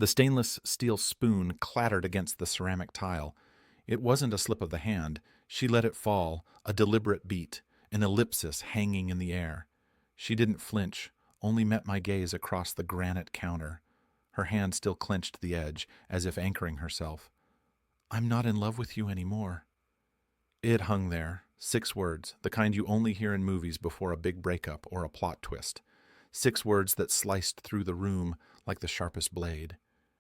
The stainless steel spoon clattered against the ceramic tile. It wasn't a slip of the hand. She let it fall, a deliberate beat, an ellipsis hanging in the air. She didn't flinch, only met my gaze across the granite counter. Her hand still clenched the edge, as if anchoring herself. "I'm not in love with you anymore." It hung there, 6 words, the kind you only hear in movies before a big breakup or a plot twist. 6 words that sliced through the room like the sharpest blade.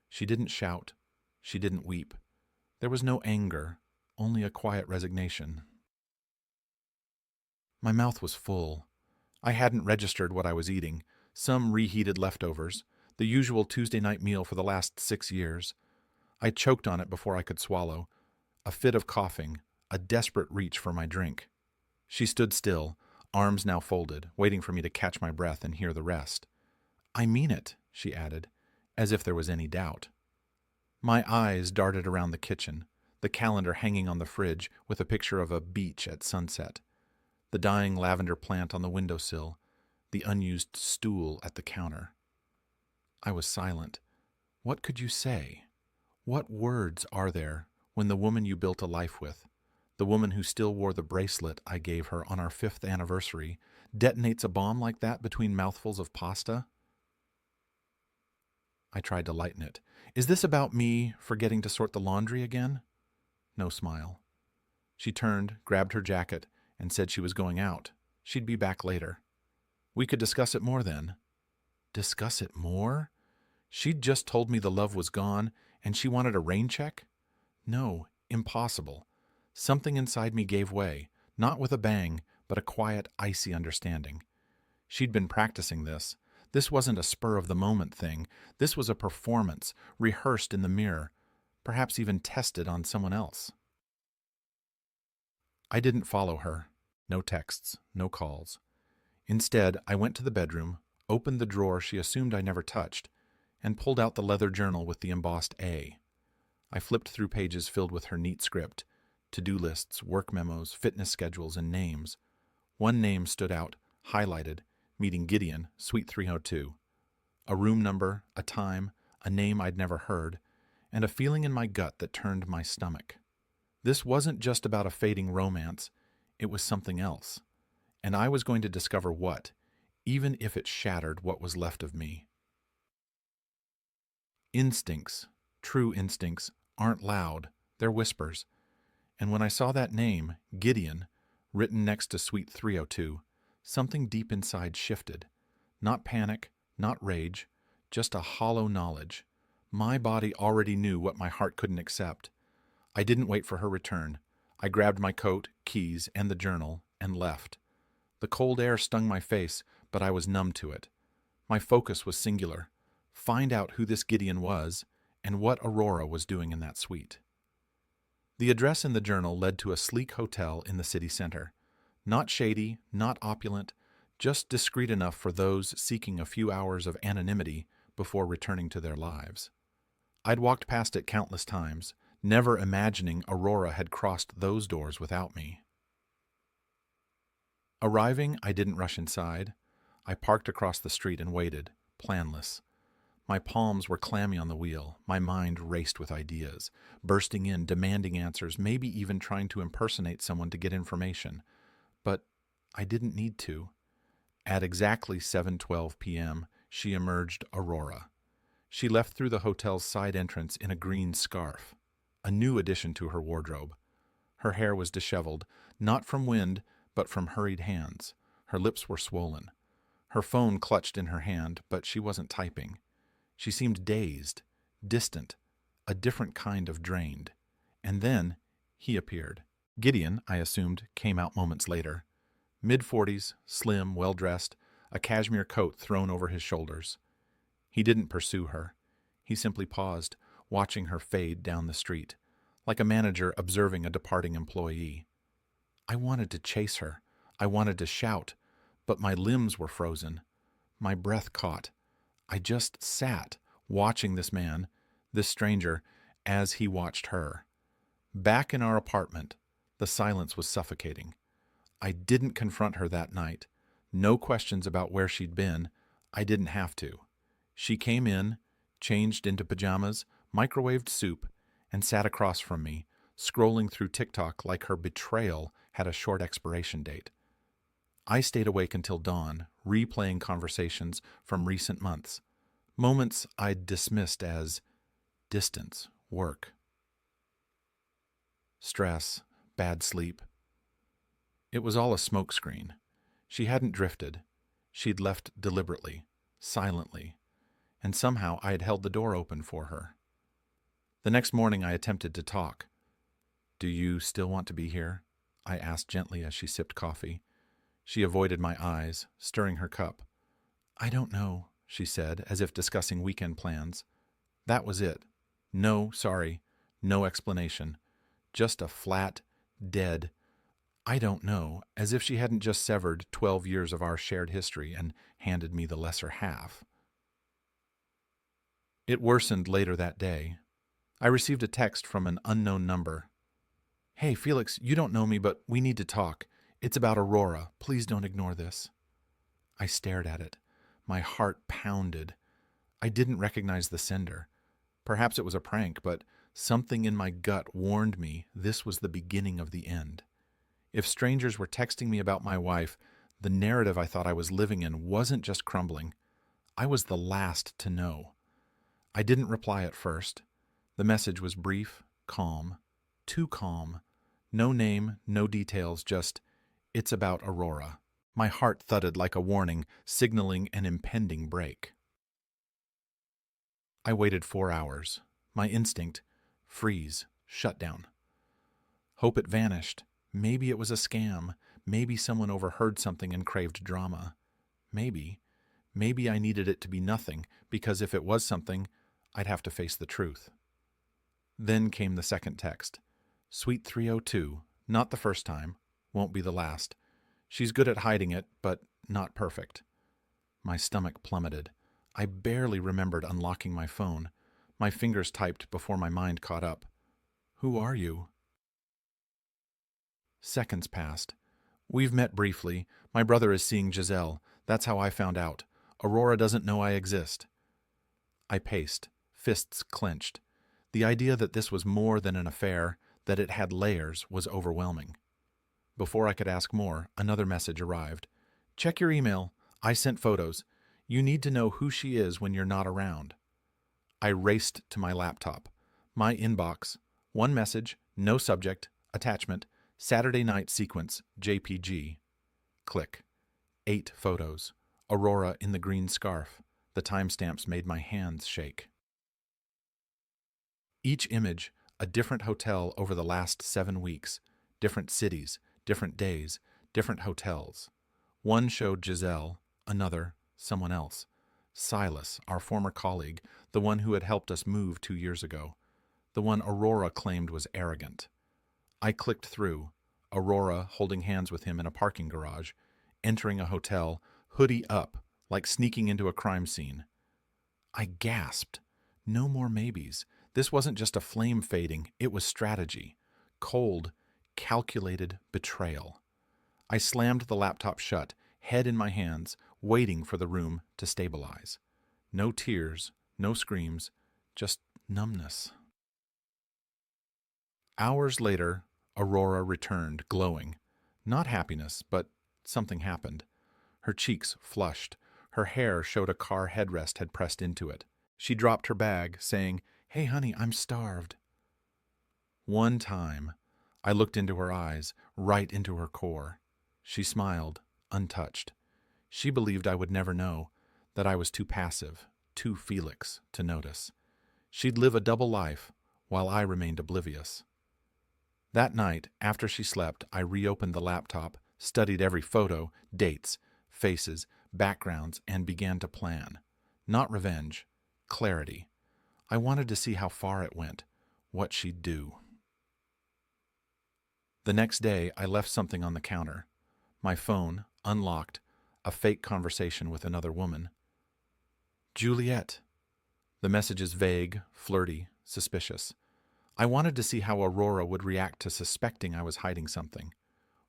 She didn't shout. She didn't weep. There was no anger, only a quiet resignation. My mouth was full. I hadn't registered what I was eating. Some reheated leftovers, the usual Tuesday night meal for the last 6 years. I choked on it before I could swallow. A fit of coughing, a desperate reach for my drink. She stood still, arms now folded, waiting for me to catch my breath and hear the rest. "I mean it," she added, as if there was any doubt. My eyes darted around the kitchen, the calendar hanging on the fridge with a picture of a beach at sunset, the dying lavender plant on the windowsill, the unused stool at the counter. I was silent. What could you say? What words are there when the woman you built a life with, the woman who still wore the bracelet I gave her on our 5th anniversary, detonates a bomb like that between mouthfuls of pasta? I tried to lighten it. "Is this about me forgetting to sort the laundry again?" No smile. She turned, grabbed her jacket, and said she was going out. She'd be back later. We could discuss it more then. Discuss it more? She'd just told me the love was gone, and she wanted a rain check? No, impossible. Something inside me gave way, not with a bang, but a quiet, icy understanding. She'd been practicing this. This wasn't a spur-of-the-moment thing. This was a performance, rehearsed in the mirror, perhaps even tested on someone else. I didn't follow her. No texts, no calls. Instead, I went to the bedroom, opened the drawer she assumed I never touched, and pulled out the leather journal with the embossed A. I flipped through pages filled with her neat script, to-do lists, work memos, fitness schedules, and names. One name stood out, highlighted, meeting Gideon, Suite 302. A room number, a time, a name I'd never heard, and a feeling in my gut that turned my stomach. This wasn't just about a fading romance, it was something else. And I was going to discover what, even if it shattered what was left of me. Instincts, true instincts, aren't loud, they're whispers. And when I saw that name, Gideon, written next to Suite 302, something deep inside shifted. Not panic, not rage, just a hollow knowledge. My body already knew what my heart couldn't accept. I didn't wait for her return. I grabbed my coat, keys, and the journal, and left. The cold air stung my face, but I was numb to it. My focus was singular. Find out who this Gideon was, and what Aurora was doing in that suite. The address in the journal led to a sleek hotel in the city center. Not shady, not opulent, just discreet enough for those seeking a few hours of anonymity before returning to their lives. I'd walked past it countless times, never imagining Aurora had crossed those doors without me. Arriving, I didn't rush inside. I parked across the street and waited, planless. My palms were clammy on the wheel, my mind raced with ideas, bursting in, demanding answers, maybe even trying to impersonate someone to get information. But I didn't need to. At exactly 7:12 p.m., she emerged Aurora. She left through the hotel's side entrance in a green scarf, a new addition to her wardrobe. Her hair was disheveled, not from wind, but from hurried hands. Her lips were swollen. Her phone clutched in her hand, but she wasn't typing. She seemed dazed, distant, a different kind of drained. And then he appeared. Gideon, I assumed, came out moments later. Mid-40s, slim, well-dressed, a cashmere coat thrown over his shoulders. He didn't pursue her. He simply paused, watching her fade down the street, like a manager observing a departing employee. I wanted to chase her. I wanted to shout, but my limbs were frozen. My breath caught. I just sat, watching this man, this stranger, as he watched her. Back in our apartment, the silence was suffocating. I didn't confront her that night. No questions about where she'd been. I didn't have to. She came in, changed into pajamas, microwaved soup, and sat across from me, scrolling through TikTok like her betrayal had a short expiration date. I stayed awake until dawn, replaying conversations from recent months, moments I'd dismissed as distance, work, stress, bad sleep. It was all a smokescreen. She hadn't drifted. She'd left deliberately, silently, and somehow I had held the door open for her. The next morning I attempted to talk. "Do you still want to be here?" I asked gently as she sipped coffee. She avoided my eyes, stirring her cup. "I don't know," she said, as if discussing weekend plans. That was it. No, sorry, no explanation. Just a flat, dead, "I don't know," as if she hadn't just severed 12 years of our shared history and handed me the lesser half. It worsened later that day. I received a text from an unknown number. "Hey, Felix, you don't know me, but we need to talk. It's about Aurora. Please don't ignore this." I stared at it. My heart pounded. I didn't recognize the sender. Perhaps it was a prank, but something in my gut warned me this was the beginning of the end. If strangers were texting me about my wife, the narrative I thought I was living in wasn't just crumbling. I was the last to know. I didn't reply at first. The message was brief, calm, too calm. No name, no details, just, "It's about Aurora." My heart thudded like a warning, signaling an impending break. I waited 4 hours. My instinct, freeze, shut down. Hope it vanished. Maybe it was a scam. Maybe someone overheard something and craved drama. Maybe I needed it to be nothing, because if it was something, I'd have to face the truth. Then came the second text. "Sweet 302, not the first time, won't be the last. She's good at hiding it, but not perfect." My stomach plummeted. I barely remembered unlocking my phone. My fingers typed before my mind caught up. "Who are you?" Seconds passed. "We've met briefly. My brother is seeing Giselle. That's how I found out. Aurora doesn't know I exist." I paced, fists clenched. The idea that this was more than an affair, that it had layers, was overwhelming. Before I could ask more, another message arrived. "Check your email. I sent photos. You need to know who she is when you're not around." I raced to my laptop. My inbox. One message, no subject, attachment, Saturday night sequence, JPG. Click. 8 photos. Aurora in the green scarf. The timestamps made my hands shake. Each image, a different hotel over the last 7 weeks. Different cities, different days, different hotels. One showed Giselle, another, someone else. Silas, our former colleague, the one who had helped us move 2 years ago. The one Aurora claimed was arrogant. I clicked through. Aurora holding hands with him in a parking garage, entering a hotel, hoodie up, like sneaking into a crime scene. I gasped. No more maybes. This wasn't just a flame fading, it was strategy. Cold, calculated betrayal. I slammed the laptop shut, head in my hands, waiting for the room to stabilize. No tears, no screams, just numbness. Hours later, Aurora returned, glowing. Not happiness, but something happened. Her cheeks flushed. Her hair showed a car headrest had pressed into it. She dropped her bag, saying, "Hey, honey, I'm starved." One time, I looked into her eyes, right into her core. She smiled, untouched. She believed I would never know, that I was too passive, too Felix, to notice. She'd live a double life, while I remained oblivious. That night, after she slept, I reopened the laptop, studied every photo, dates, faces, backgrounds, and began to plan. Not revenge, clarity. I wanted to see how far it went, what she'd do. The next day, I left something on the counter. My phone, unlocked, a fake conversation with another woman. "Juliet." The message is vague, flirty, suspicious. I wanted to see how Aurora would react to suspecting I was hiding something.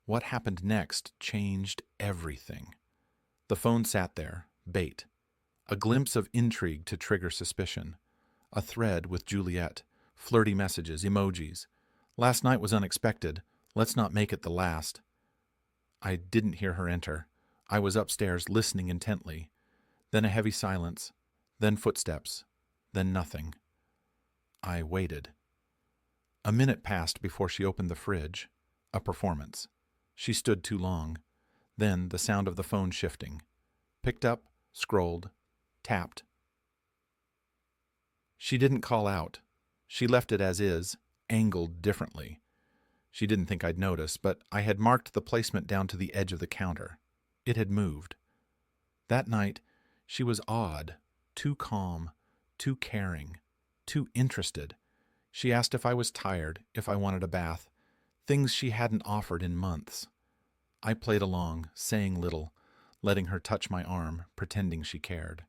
What happened next changed everything. The phone sat there, bait. A glimpse of intrigue to trigger suspicion. A thread with Juliet. Flirty messages, emojis. Last night was unexpected. Let's not make it the last. I didn't hear her enter. I was upstairs listening intently. Then a heavy silence. Then footsteps. Then nothing. I waited. A minute passed before she opened the fridge. A performance. She stood too long. Then the sound of the phone shifting. Picked up, scrolled, tapped. She didn't call out. She left it as is, angled differently. She didn't think I'd notice, but I had marked the placement down to the edge of the counter. It had moved. That night, she was odd, too calm, too caring, too interested. She asked if I was tired, if I wanted a bath, things she hadn't offered in months. I played along, saying little, letting her touch my arm, pretending she cared.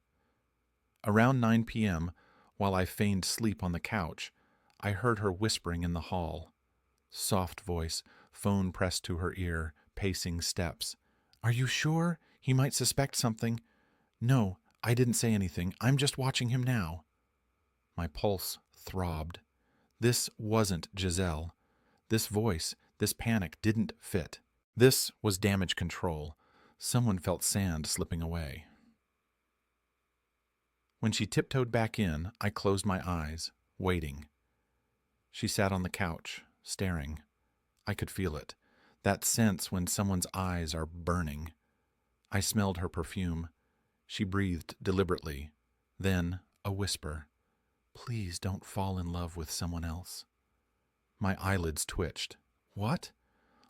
Around 9 p.m., while I feigned sleep on the couch, I heard her whispering in the hall. Soft voice, phone pressed to her ear, pacing steps. "Are you sure? He might suspect something." "No, I didn't say anything. I'm just watching him now." My pulse throbbed. This wasn't Giselle. This voice, this panic didn't fit. This was damage control. Someone felt sand slipping away. When she tiptoed back in, I closed my eyes, waiting. She sat on the couch, staring. I could feel it, that sense when someone's eyes are burning. I smelled her perfume. She breathed deliberately. Then a whisper. "Please don't fall in love with someone else." My eyelids twitched. What?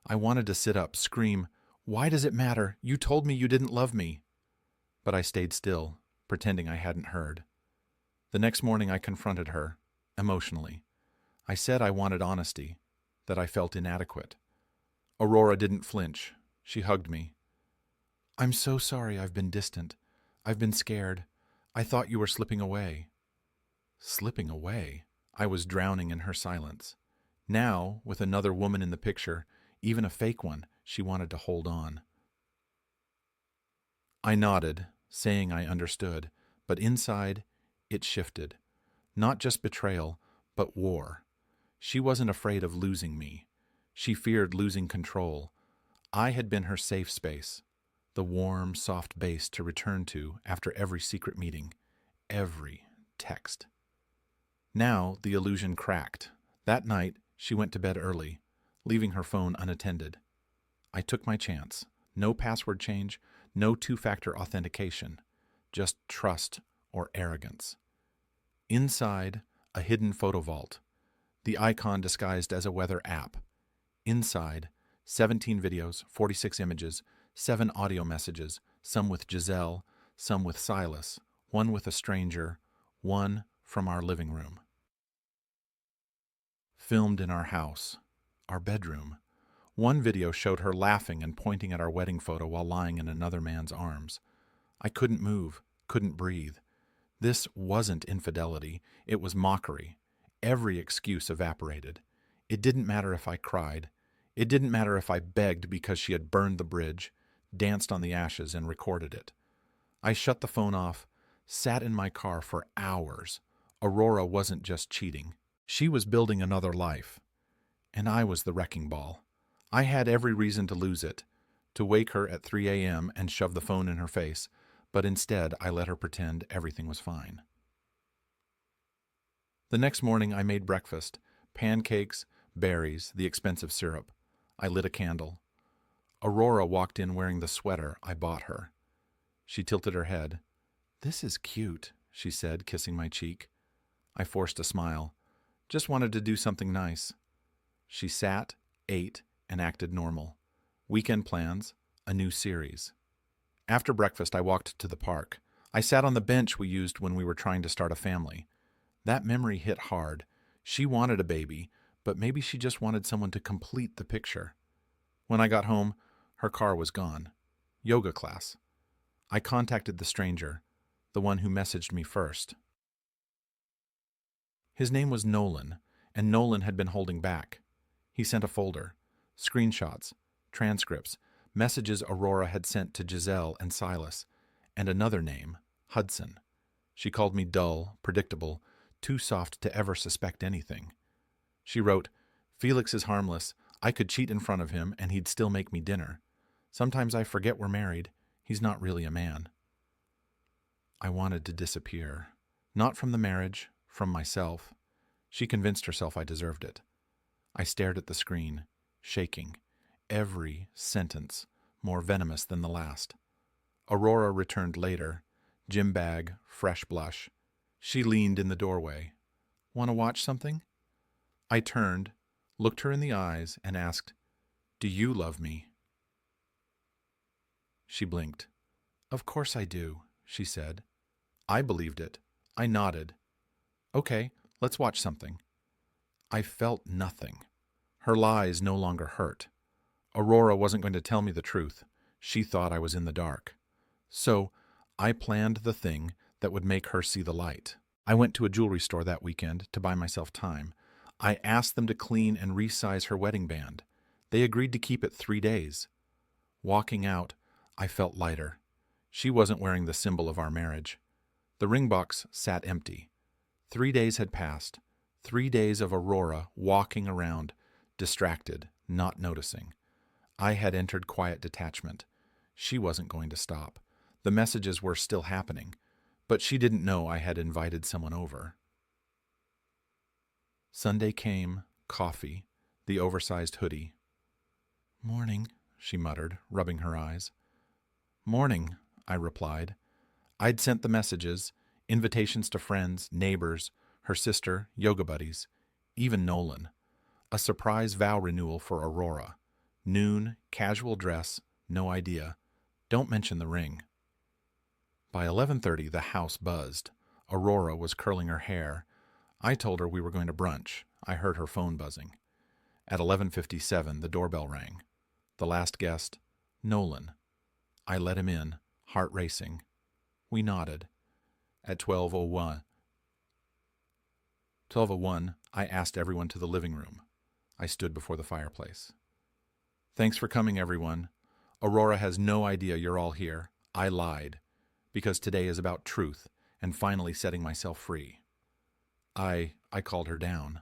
I wanted to sit up, scream, "Why does it matter? You told me you didn't love me." But I stayed still, pretending I hadn't heard. The next morning I confronted her, emotionally. I said I wanted honesty, that I felt inadequate. Aurora didn't flinch. She hugged me. "I'm so sorry I've been distant. I've been scared. I thought you were slipping away." Slipping away? I was drowning in her silence. Now, with another woman in the picture, even a fake one, she wanted to hold on. I nodded, saying I understood, but inside, it shifted. Not just betrayal, but war. She wasn't afraid of losing me. She feared losing control. I had been her safe space, the warm, soft base to return to after every secret meeting, every text. Now the illusion cracked. That night, she went to bed early, leaving her phone unattended. I took my chance. No password change, no two-factor authentication, just trust or arrogance. Inside, a hidden photo vault, the icon disguised as a weather app. Inside, 17 videos, 46 images, 7 audio messages, some with Giselle, some with Silas, one with a stranger, one from our living room. Filmed in our house, our bedroom. One video showed her laughing and pointing at our wedding photo while lying in another man's arms. I couldn't move, couldn't breathe. This wasn't infidelity, it was mockery. Every excuse evaporated. It didn't matter if I cried. It didn't matter if I begged because she had burned the bridge, danced on the ashes, and recorded it. I shut the phone off, sat in my car for hours. Aurora wasn't just cheating. She was building another life. And I was the wrecking ball. I had every reason to lose it, to wake her at 3 a.m. and shove the phone in her face, but instead I let her pretend everything was fine. The next morning I made breakfast, pancakes, berries, the expensive syrup. I lit a candle. Aurora walked in wearing the sweater I bought her. She tilted her head. "This is cute," she said, kissing my cheek. I forced a smile. "Just wanted to do something nice." She sat, ate, and acted normal. Weekend plans, a new series. After breakfast, I walked to the park. I sat on the bench we used when we were trying to start a family. That memory hit hard. She wanted a baby, but maybe she just wanted someone to complete the picture. When I got home, her car was gone. Yoga class. I contacted the stranger, the one who messaged me first. His name was Nolan, and Nolan had been holding back. He sent a folder, screenshots, transcripts, messages Aurora had sent to Giselle and Silas, and another name, Hudson. She called me dull, predictable, too soft to ever suspect anything. She wrote, "Felix is harmless. I could cheat in front of him and he'd still make me dinner. Sometimes I forget we're married. He's not really a man." I wanted to disappear. Not from the marriage, from myself. She convinced herself I deserved it. I stared at the screen, shaking, every sentence more venomous than the last. Aurora returned later, gym bag, fresh blush. She leaned in the doorway. "Want to watch something?" I turned, looked her in the eyes, and asked, "Do you love me?" She blinked. "Of course I do," she said. I believed it. I nodded. "Okay, let's watch something." I felt nothing. Her lies no longer hurt. Aurora wasn't going to tell me the truth. She thought I was in the dark. So I planned the thing that would make her see the light. I went to a jewelry store that weekend to buy myself time. I asked them to clean and resize her wedding band. They agreed to keep it 3 days. Walking out, I felt lighter. She wasn't wearing the symbol of our marriage. The ring box sat empty. 3 days had passed. 3 days of Aurora walking around, distracted, not noticing. I had entered quiet detachment. She wasn't going to stop. The messages were still happening, but she didn't know I had invited someone over. Sunday came, coffee, the oversized hoodie. "Morning," she muttered, rubbing her eyes. "Morning," I replied. I'd sent the messages, invitations to friends, neighbors, her sister, yoga buddies, even Nolan. A surprise vow renewal for Aurora. Noon, casual dress, no idea. Don't mention the ring. By 11:30, the house buzzed. Aurora was curling her hair. I told her we were going to brunch. I heard her phone buzzing. At 11:57, the doorbell rang. The last guest, Nolan. I let him in, heart racing. We nodded. At 12:01, I asked everyone to the living room. I stood before the fireplace. "Thanks for coming, everyone. Aurora has no idea you're all here. I lied, because today is about truth and finally setting myself free." I called her down.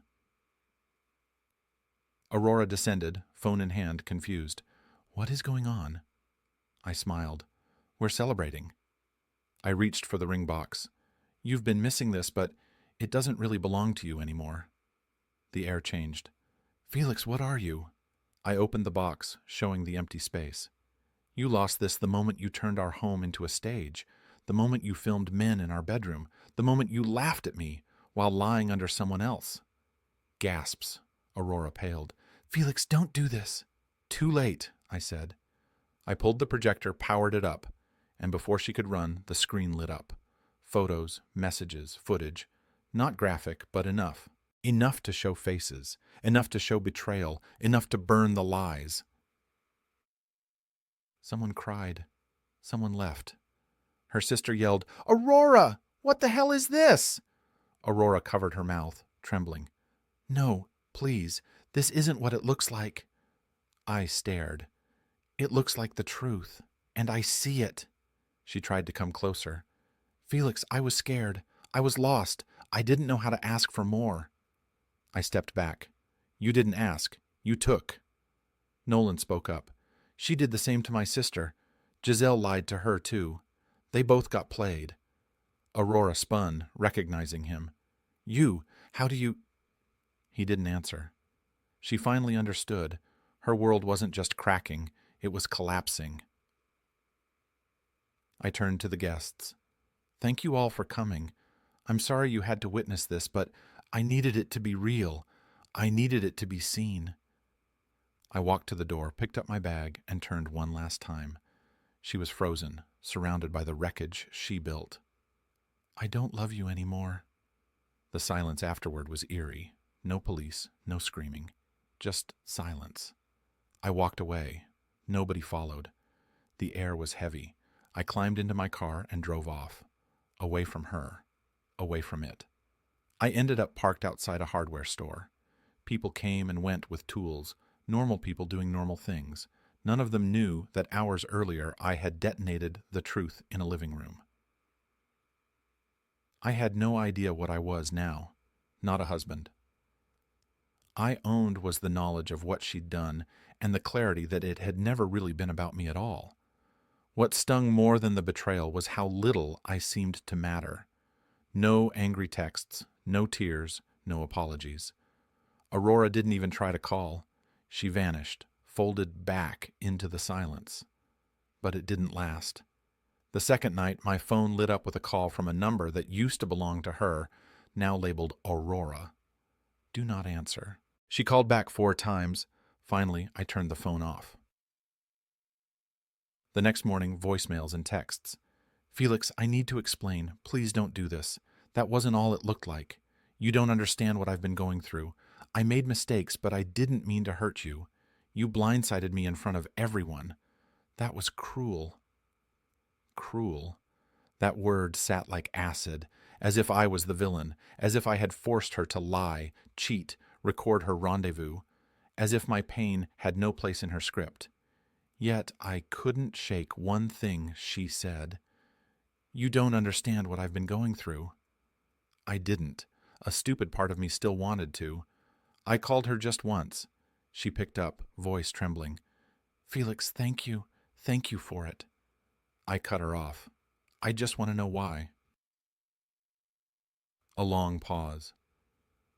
Aurora descended, phone in hand, confused. "What is going on?" I smiled. "We're celebrating." I reached for the ring box. "You've been missing this, but it doesn't really belong to you anymore." The air changed. "Felix, what are you?" I opened the box, showing the empty space. "You lost this the moment you turned our home into a stage, the moment you filmed men in our bedroom, the moment you laughed at me while lying under someone else." Gasps. Aurora paled. "Felix, don't do this." "Too late," I said. I pulled the projector, powered it up, and before she could run, the screen lit up. Photos, messages, footage. Not graphic, but enough. Enough to show faces, enough to show betrayal, enough to burn the lies. Someone cried. Someone left. Her sister yelled, "Aurora! What the hell is this?" Aurora covered her mouth, trembling. "No, please, this isn't what it looks like." I stared. "It looks like the truth, and I see it." She tried to come closer. "Felix, I was scared. I was lost. I didn't know how to ask for more." I stepped back. "You didn't ask. You took." Nolan spoke up. "She did the same to my sister. Giselle lied to her, too. They both got played." Aurora spun, recognizing him. How do you—" He didn't answer. She finally understood. Her world wasn't just cracking, it was collapsing. I turned to the guests. "Thank you all for coming. I'm sorry you had to witness this, but I needed it to be real. I needed it to be seen." I walked to the door, picked up my bag, and turned one last time. She was frozen, surrounded by the wreckage she built. "I don't love you anymore." The silence afterward was eerie. No police, no screaming. Just silence. I walked away. Nobody followed. The air was heavy. I climbed into my car and drove off. Away from her. Away from it. I ended up parked outside a hardware store. People came and went with tools, normal people doing normal things. None of them knew that hours earlier I had detonated the truth in a living room. I had no idea what I was now. not a husband. I owned was the knowledge of what she'd done and the clarity that it had never really been about me at all. What stung more than the betrayal was how little I seemed to matter. No angry texts, no tears, no apologies. Aurora didn't even try to call. She vanished, folded back into the silence. But it didn't last. The second night, my phone lit up with a call from a number that used to belong to her, now labeled Aurora. Do not answer. She called back 4 times. Finally, I turned the phone off. The next morning, voicemails and texts. Felix, I need to explain. Please don't do this. That wasn't all it looked like. You don't understand what I've been going through. I made mistakes, but I didn't mean to hurt you. You blindsided me in front of everyone. That was cruel. Cruel. That word sat like acid, as if I was the villain, as if I had forced her to lie, cheat, record her rendezvous, as if my pain had no place in her script. Yet I couldn't shake one thing she said. You don't understand what I've been going through. I didn't. A stupid part of me still wanted to. I called her just once. She picked up, voice trembling. Felix, thank you. Thank you for it. I cut her off. I just want to know why. A long pause.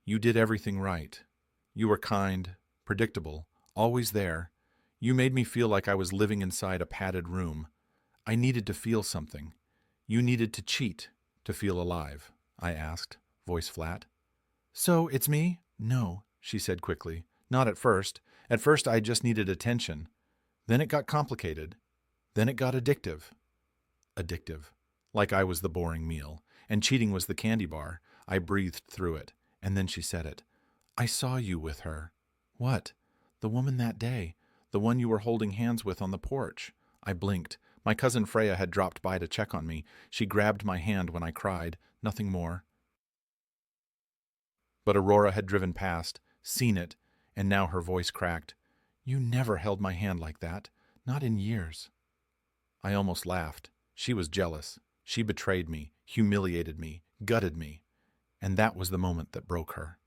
You did everything right. You were kind, predictable, always there. You made me feel like I was living inside a padded room. I needed to feel something. You needed to cheat to feel alive, I asked, voice flat. So, it's me? No, she said quickly. Not at first. At first I just needed attention. Then it got complicated. Then it got addictive. Addictive. Like I was the boring meal, and cheating was the candy bar. I breathed through it, and then she said it. I saw you with her. What? The woman that day. The one you were holding hands with on the porch. I blinked. My cousin Freya had dropped by to check on me. She grabbed my hand when I cried. Nothing more. But Aurora had driven past, seen it, and now her voice cracked. You never held my hand like that. Not in years. I almost laughed. She was jealous. She betrayed me, humiliated me, gutted me. And that was the moment that broke her.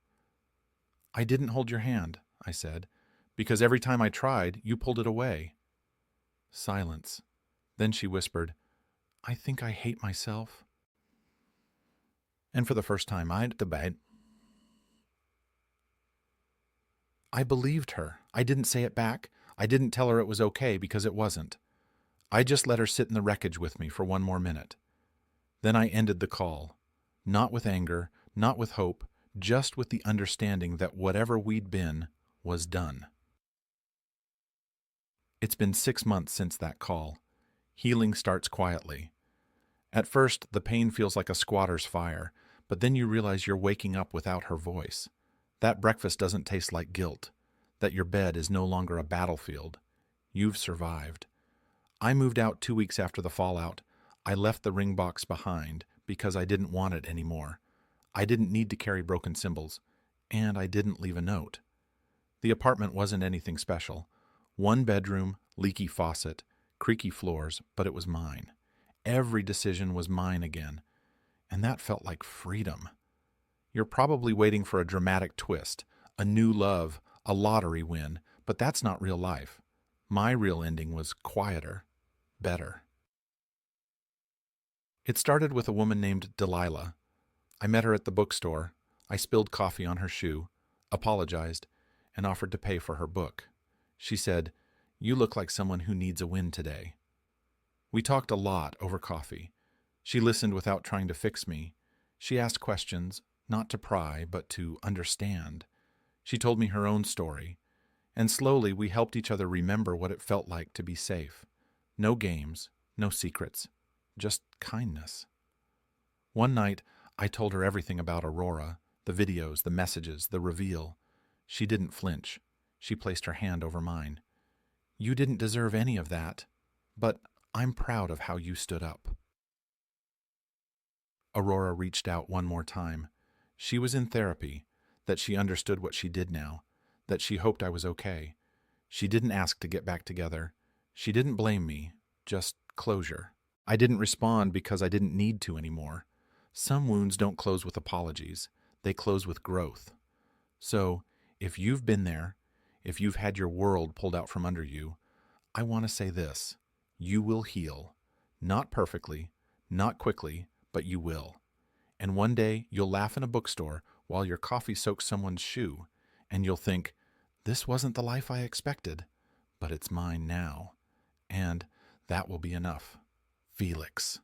I didn't hold your hand, I said, because every time I tried, you pulled it away. Silence. Then she whispered, I think I hate myself. And for the first time, I believed her. I didn't say it back. I didn't tell her it was okay because it wasn't. I just let her sit in the wreckage with me for 1 more minute. Then I ended the call, not with anger, not with hope, just with the understanding that whatever we'd been was done. It's been 6 months since that call. Healing starts quietly. At first, the pain feels like a squatter's fire, but then you realize you're waking up without her voice. That breakfast doesn't taste like guilt, that your bed is no longer a battlefield. You've survived. I moved out 2 weeks after the fallout. I left the ring box behind because I didn't want it anymore. I didn't need to carry broken symbols, and I didn't leave a note. The apartment wasn't anything special. 1 bedroom, leaky faucet, creaky floors, but it was mine. Every decision was mine again, and that felt like freedom. You're probably waiting for a dramatic twist, a new love, a lottery win, but that's not real life. My real ending was quieter, better. It started with a woman named Delilah. I met her at the bookstore. I spilled coffee on her shoe, apologized, and offered to pay for her book. She said, "You look like someone who needs a win today." We talked a lot over coffee. She listened without trying to fix me. She asked questions, not to pry, but to understand. She told me her own story, and slowly we helped each other remember what it felt like to be safe. No games, no secrets, just kindness. One night, I told her everything about Aurora, the videos, the messages, the reveal. She didn't flinch. She placed her hand over mine. "You didn't deserve any of that, but I'm proud of how you stood up." Aurora reached out one more time. She was in therapy, that she understood what she did now, that she hoped I was okay. She didn't ask to get back together. She didn't blame me, just closure. I didn't respond because I didn't need to anymore. Some wounds don't close with apologies. they close with growth. So, if you've been there, if you've had your world pulled out from under you, I want to say this: you will heal. Not perfectly, not quickly, but you will. And one day you'll laugh in a bookstore while your coffee soaks someone's shoe, and you'll think, this wasn't the life I expected, but it's mine now. And that will be enough. Felix.